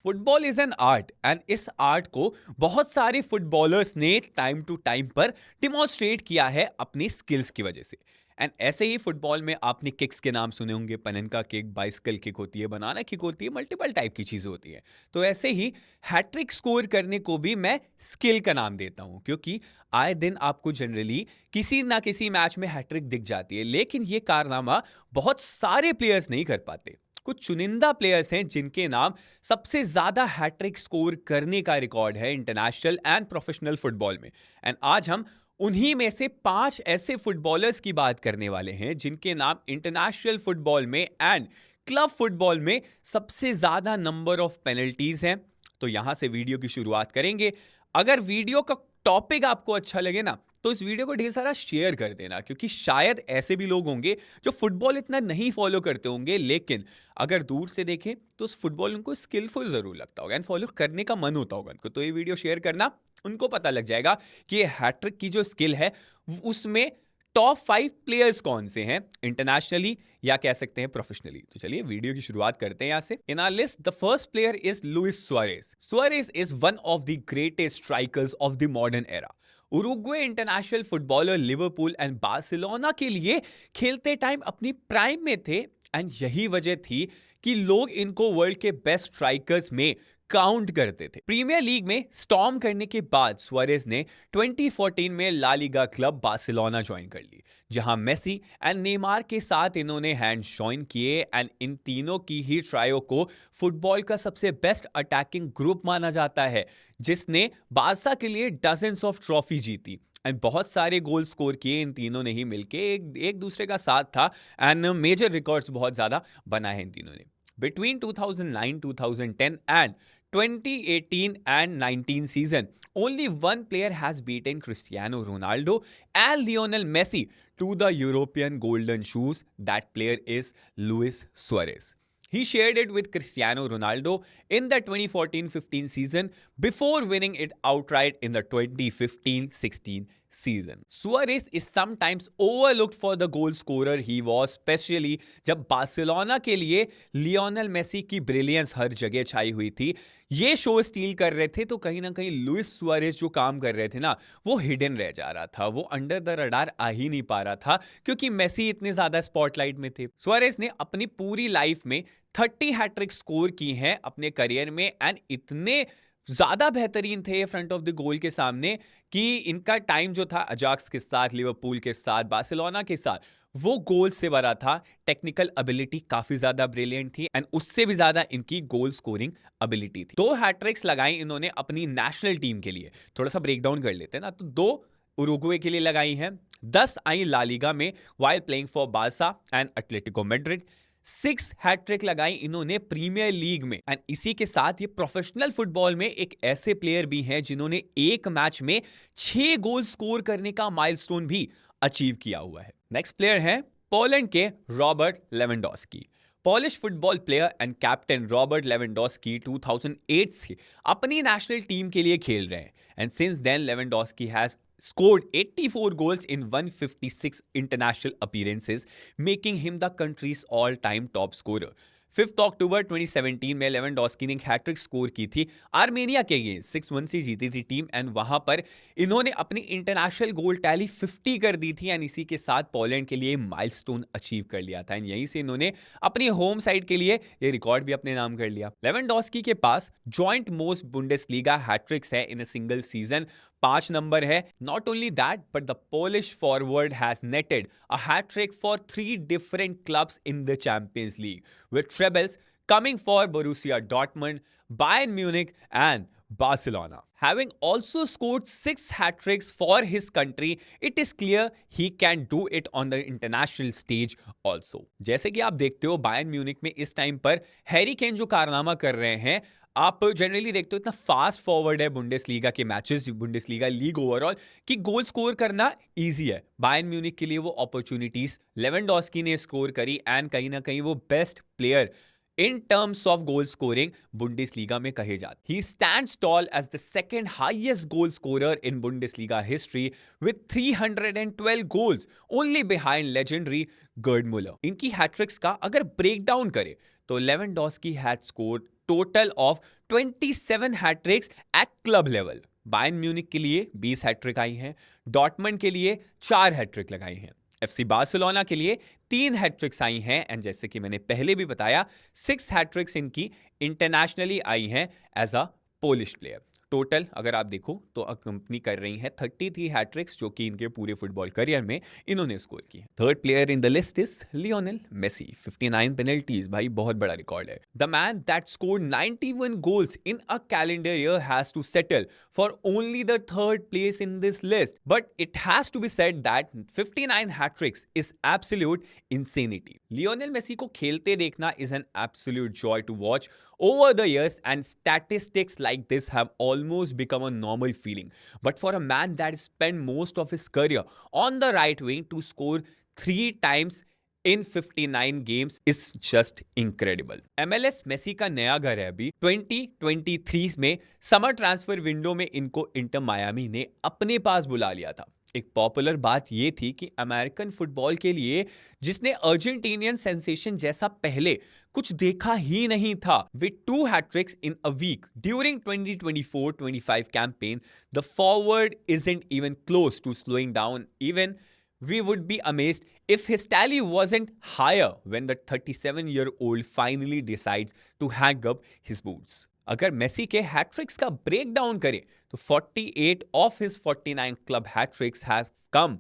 Football is an art and इस art को बहुत सारे फुटबॉलर्स ने टाइम टू टाइम पर डिमॉन्स्ट्रेट किया है अपनी स्किल्स की वजह से। एंड ऐसे ही फुटबॉल में आपने किक्स के नाम सुने होंगे, पननका किक, बाइसिकल किक होती है, बनाना किक होती है, मल्टीपल टाइप की चीजें होती है। तो ऐसे ही हैट्रिक स्कोर करने को भी मैं स्किल का नाम देता हूं, क्योंकि आए दिन आपको जनरली किसी ना किसी मैच में हैट्रिक दिख जाती है, लेकिन ये कारनामा बहुत सारे प्लेयर्स नहीं कर पाते। कुछ चुनिंदा प्लेयर्स हैं जिनके नाम सबसे ज्यादा हैट्रिक स्कोर करने का रिकॉर्ड है इंटरनेशनल एंड प्रोफेशनल फुटबॉल में। एंड आज हम उन्हीं में से 5 ऐसे फुटबॉलर्स की बात करने वाले हैं जिनके नाम इंटरनेशनल फुटबॉल में एंड क्लब फुटबॉल में सबसे ज्यादा नंबर ऑफ पेनल्टीज हैं। तो यहां से वीडियो की शुरुआत करेंगे। अगर वीडियो का टॉपिक आपको अच्छा लगे ना, तो इस वीडियो को ढेर सारा शेयर कर देना, क्योंकि शायद ऐसे भी लोग होंगे जो फुटबॉल इतना नहीं फॉलो करते होंगे, लेकिन अगर दूर से देखें तो उस फुटबॉल उनको स्किलफुल जरूर लगता होगा एंड फॉलो करने का मन होता होगा उनको। तो ये वीडियो शेयर करना, उनको पता लग जाएगा कि ये हैट्रिक की जो स्किल है उसमें टॉप 5 प्लेयर्स कौन से हैं इंटरनेशनली या कह सकते हैं प्रोफेशनली। तो चलिए वीडियो की शुरुआत करते हैं यहां से। In our list the first player is Luis Suarez. Suarez is one of the greatest strikers of the modern era. Uruguay international footballer, Liverpool and Barcelona के लिए खेलते टाइम अपनी प्राइम में थे एंड यही वजह थी कि लोग इनको वर्ल्ड के बेस्ट स्ट्राइकर्स में काउंट करते थे। प्रीमियर लीग में स्टॉर्म करने के बाद सुआरेज ने 2014 में La Liga club Barcelona join कर ली, जहां मेसी एंड नेमार के साथ इन्होंने हैंड जॉइन किए एंड इन तीनों की ही ट्रायो को फुटबॉल का सबसे बेस्ट अटैकिंग ग्रुप माना जाता है, जिसने बारसा के लिए डजन्स ऑफ ट्रॉफी जीती एंड बहुत सारे गोल स्कोर किए इन तीनों ने ही मिलके। एक दूसरे का साथ था एंड मेजर रिकॉर्ड्स बहुत ज्यादा बनाए हैं इन तीनों ने। Between 2009, 2010 and 2018 and 19 season, only one player has beaten Cristiano Ronaldo and Lionel Messi to the European Golden Shoes. That player is Luis Suarez. He shared it with Cristiano Ronaldo in the 2014-15 season before winning it outright in the 2015-16 season. Suarez is sometimes overlooked for the goal scorer he was, especially जब Barcelona के लिए Lionel Messi की brilliance हर जगह छाई हुई थी, ये show steel कर रहे थे, तो कहीं ना कहीं लुइस सुआरेज जो काम कर रहे थे ना, वो हिडन रह जा रहा था, वो अंडर द रडार आ ही नहीं पा रहा था, क्योंकि मेसी इतने ज्यादा स्पॉटलाइट में थे। सुआरेज ने अपनी पूरी लाइफ में 30 हैट्रिक स्कोर की हैं अपने करियर में एंड इतने ज्यादा बेहतरीन थे फ्रंट ऑफ द गोल के सामने कि इनका टाइम जो था अजाक्स के साथ, लिवरपूल के साथ, बार्सिलोना के साथ, वो गोल से भरा था। टेक्निकल एबिलिटी काफी ज्यादा ब्रिलियंट थी एंड उससे भी ज्यादा इनकी गोल स्कोरिंग एबिलिटी थी। 2 हैट्रिक्स लगाई इन्होंने अपनी नेशनल टीम के लिए। थोड़ा सा ब्रेक डाउन कर लेते हैं ना, तो 2 उरुग्वे के लिए लगाई हैं, 10 आई ला लीगा में while playing for Barca and Atletico Madrid, 6 hat trick लगाई इन्होंने प्रीमियर लीग में एंड इसी के साथ ये प्रोफेशनल फुटबॉल में एक ऐसे प्लेयर भी हैं जिन्होंने एक मैच में 6 गोल स्कोर करने का माइलस्टोन भी अचीव किया हुआ है। नेक्स्ट प्लेयर है पोलैंड के Robert Lewandowski. Polish football player and captain Robert Lewandowski 2008 से अपनी नेशनल टीम के लिए खेल रहे हैं and since then Lewandowski has scored 84 goals in 156 international appearances, making him the country's all-time top scorer. 5 अक्टूबर 2017 में लेवेंडोस्की ने हैट्रिक स्कोर की थी आर्मेनिया के अगेंस्ट, 6-1 से जीती थी टीम एंड वहां पर इन्होंने अपनी इंटरनेशनल गोल टैली 50 कर दी थी एंड इसी के साथ पोलैंड के लिए माइलस्टोन अचीव कर लिया था एंड यहीं से इन्होंने अपनी होम साइड के लिए ये रिकॉर्ड भी अपने नाम कर लिया। लेवेंडोस्की के पास जॉइंट मोस्ट बुंडेसलीगा हैट्रिक्स है in a single season, 5 number है। Not only that but the Polish forward has netted a hattrick for 3 different clubs in the Champions League with trebles coming for Borussia Dortmund, Bayern Munich and Barcelona. Having also scored 6 hat-tricks for his country, it is clear he can do it on the international stage also. जैसे कि आप देखते हो Bayern Munich में इस time पर Harry Kane जो कारनामा कर रहे हैं, आप जनरली देखते हो इतना फास्ट फॉरवर्ड है बुंडेसलीगा के मैचेस, बुंडेसलीगा लीग ओवरऑल, कि गोल स्कोर करना इजी है। बायर्न म्यूनिक के लिए वो अपॉर्चुनिटीज लेवेंडोस्की ने स्कोर करी एंड कहीं ना कहीं वो best player in terms of goal scoring Bundesliga में कहे जाते। He stands tall as the second highest goal scorer in Bundesliga history with 312 goals, only behind legendary Gerd Müller. इनकी हैट्रिक्स का अगर ब्रेक डाउन करें तो Lewandowski had scored total of 27 hat tricks at club level. Bayern Munich के लिए 20 hat trick आई हैं, Dortmund के लिए 4 हैट्रिक लगाई हैं, एफसी बार्सिलोना के लिए 3 हैट्रिक्स आई हैं, एंड जैसे कि मैंने पहले भी बताया 6 हैट्रिक्स इनकी इंटरनेशनली आई हैं as a Polish player. Total अगर आप देखो तो कंपनी कर रही है 33 हैट्रिक्स, जो कि इनके पूरे फुटबॉल करियर में इन्होंने स्कोर की है। Third player in the list is Lionel Messi, 59 penalties, भाई बहुत बड़ा रिकॉर्ड है। The man that scored 91 goals in a calendar year has to settle for only the third place in this list, but it has to be said that 59 hat tricks is absolute insanity. Lionel Messi को खेलते देखना is an absolute joy to watch over the years, and statistics like this have almost become a normal feeling. But for a man that spent most of his career on the right wing to score 3 times in 59 games is just incredible. MLS Messi का नया घर है। अभी 2023 में summer transfer window में इनको inter Miami ने अपने पास बुला लिया था। एक पॉपुलर बात यह थी कि अमेरिकन फुटबॉल के लिए जिसने अर्जेंटीनियन सेंसेशन जैसा पहले कुछ देखा ही नहीं था, with 2 hat tricks in a week during 2024-25 campaign, the forward isn't even close to slowing down. Even we would be amazed if his tally wasn't higher when the 37-year-old finally decides to hang up his boots. अगर Messi के hat tricks का break down करें तो 48 of his 49 club hat tricks have come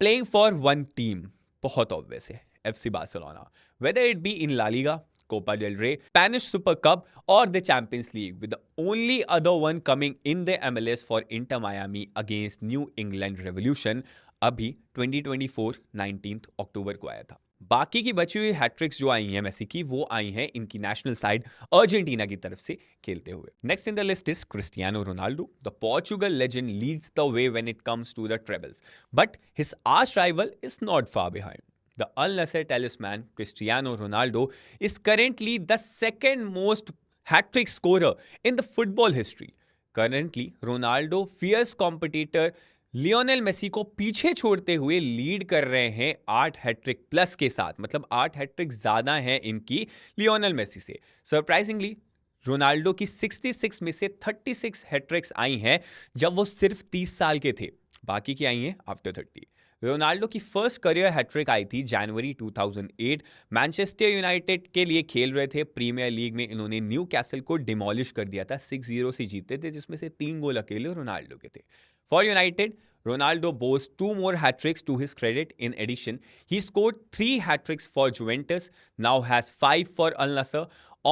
playing for one team. बहुत obvious है, FC Barcelona, whether it be in La Liga, Copa del Rey, Spanish Super Cup और the Champions League, with the only other one coming in the MLS for Inter Miami against New England Revolution, अभी 2024 19 अक्टूबर को आया था। बाकी की बची हुई hat-tricks जो आई हैं मेसी की, वो आई हैं इनकी नेशनल साइड अर्जेंटीना की तरफ से खेलते हुए। Next in the list is Cristiano Ronaldo. The Portugal legend leads the way when it comes to the trebles, but his arch rival is not far behind. The Al Nassr talisman Cristiano Ronaldo is currently the second most hat-trick scorer in the football history. Currently, Ronaldo fierce competitor Lionel Messi को पीछे छोड़ते हुए lead कर रहे हैं 8 hat trick plus के साथ, मतलब 8 हैट्रिक ज्यादा हैं इनकी लियोनेल मेसी से। सरप्राइजिंगली रोनाल्डो की 66 में से 36 हैट्रिक्स आई हैं जब वो सिर्फ 30 साल के थे, बाकी की आई हैं आफ्टर 30। रोनाल्डो की फर्स्ट करियर हैट्रिक आई थी जनवरी 2008, मैनचेस्टर यूनाइटेड के लिए खेल रहे थे। प्रीमियर लीग में इन्होंने न्यू कैसल को डिमोलिश कर दिया था, 6-0 से जीते थे, जिसमें से 3 गोल अकेले रोनाल्डो के थे। For United, Ronaldo boasts 2 more hat-tricks to his credit. In addition, he scored 3 hat-tricks for Juventus, now has 5 for Al Nassr.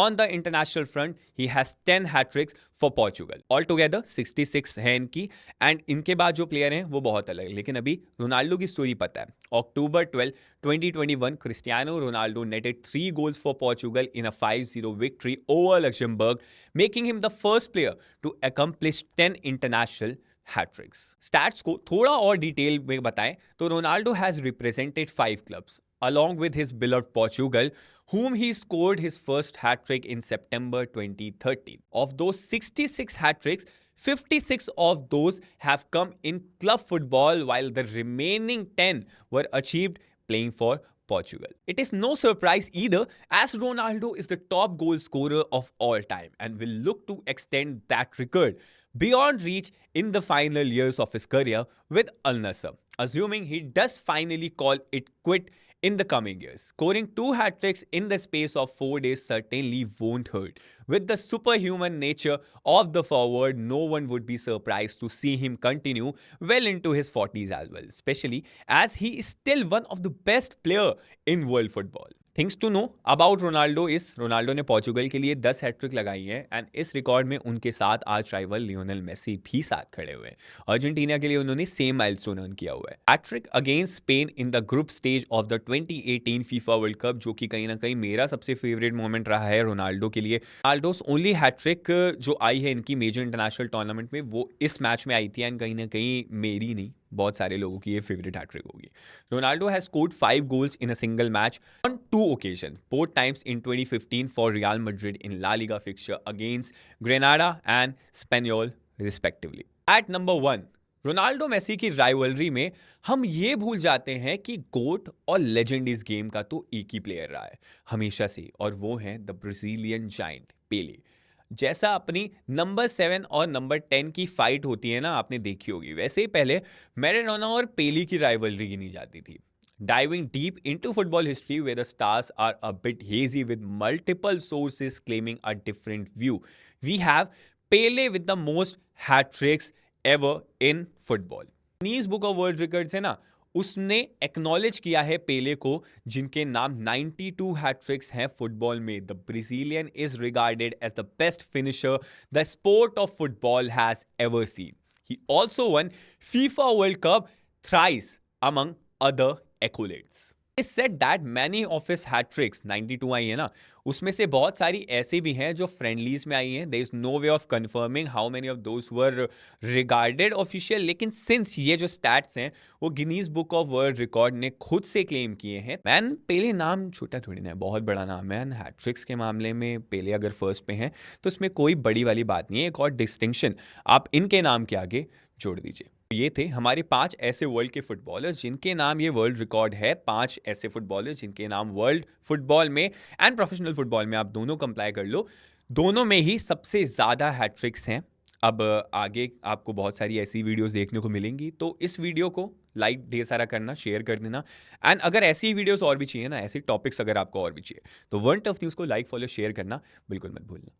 On the international front, he has 10 hat-tricks for Portugal. Altogether 66 हैं इनकी, and इनके बाद जो player हैं वो बहुत अलग है। लेकिन अभी रोनाल्डो की स्टोरी पता है। October 12, 2021, Cristiano Ronaldo netted 3 goals for Portugal in a 5-0 victory over Luxembourg, making him the first player to accomplish 10 international hat-tricks. Stats को थोड़ा और डिटेल में बताएं तो Ronaldo has represented 5 clubs along with his beloved Portugal, whom he scored his first hat-trick in September 2013. Of those 66 hat-tricks, 56 of those have come in club football, while the remaining 10 were achieved playing for Portugal. It is no surprise either, as Ronaldo is the top goal scorer of all time and will look to extend that record beyond reach in the final years of his career with Al Nassr, assuming he does finally call it quit in the coming years. Scoring 2 hat-tricks in the space of 4 days certainly won't hurt. With the superhuman nature of the forward, no one would be surprised to see him continue well into his 40s as well, especially as he is still one of the best player in world football. Things to know about Ronaldo इस Ronaldo ने Portugal के लिए 10 hat trick लगाई है, and इस record में उनके साथ आज राइवल लियोनेल मेसी भी साथ खड़े हुए हैं। अर्जेंटीना के लिए उन्होंने सेम माइलस्टोन अर्न किया हुआ है। Hat trick against Spain in the group stage of the 2018 FIFA World Cup, जो कि कहीं ना कहीं मेरा सबसे फेवरेट मोमेंट रहा है रोनाल्डो के लिए। रोनाल्डोस ओनली हैट्रिक जो आई है इनकी मेजर इंटरनेशनल टूर्नामेंट में, वो इस मैच में आई थी, एंड कहीं ना कहीं मेरी नहीं, बहुत सारे लोगों की ये फेवरेट हैट्रिक होगी। Ronaldo has scored 5 goals in a single match on 2 occasions, both times in 2015 for Real Madrid in La Liga fixture against Granada and Espanyol respectively. At number 1, Ronaldo Messi की rivalry में हम ये भूल जाते हैं कि गोट और लेजेंड इस गेम का तो एक ही प्लेयर रहा है हमेशा से, और वो है द ब्राजीलियन जायंट पेले। जैसा अपनी नंबर 7 और नंबर 10 की फाइट होती है ना, आपने देखी होगी, वैसे ही पहले मैराडोना और पेली की राइवलरी गिनी जाती थी. Diving deep into football history, where the stars are a bit hazy with multiple sources claiming a different view, we have Pele with the most hat tricks ever in football. Knees book of world records है ना, उसने acknowledge किया है पेले को, जिनके नाम 92 hat-tricks हैं football में. The Brazilian is regarded as the best finisher the sport of football has ever seen. He also won FIFA World Cup thrice among other accolades. It said that many of his hat tricks 92 आई है ना, उसमें से बहुत सारी ऐसे भी हैं जो फ्रेंडलीज में आई हैं. There is no way of confirming how many of those were regarded official, लेकिन सिंस ये जो स्टैट्स हैं वो Guinness book of world record ने खुद से क्लेम किए हैं. मैन, पेले नाम छोटा थोड़ी ना है, बहुत बड़ा नाम है. हैट ट्रिक्स के मामले में पेले अगर फर्स्ट पे हैं तो इसमें कोई बड़ी वाली बात नहीं है. एक और डिस्टिंक्शन आप इनके नाम के आगे जोड़ दीजिए. ये थे हमारे 5 ऐसे वर्ल्ड के फुटबॉलर्स जिनके नाम ये वर्ल्ड रिकॉर्ड है. 5 ऐसे फुटबॉलर्स जिनके नाम वर्ल्ड फुटबॉल में एंड प्रोफेशनल फुटबॉल में आप दोनों कंप्लाई कर लो, दोनों में ही सबसे ज़्यादा हैट्रिक्स हैं. अब आगे आपको बहुत सारी ऐसी वीडियोस देखने को मिलेंगी, तो इस वीडियो को लाइक ढेर सारा करना, शेयर कर देना. एंड अगर ऐसी वीडियोस और भी चाहिए ना, ऐसे टॉपिक्स अगर आपको और भी चाहिए, तो वन टफ न्यूज़ को लाइक, फॉलो, शेयर करना बिल्कुल मत भूलना.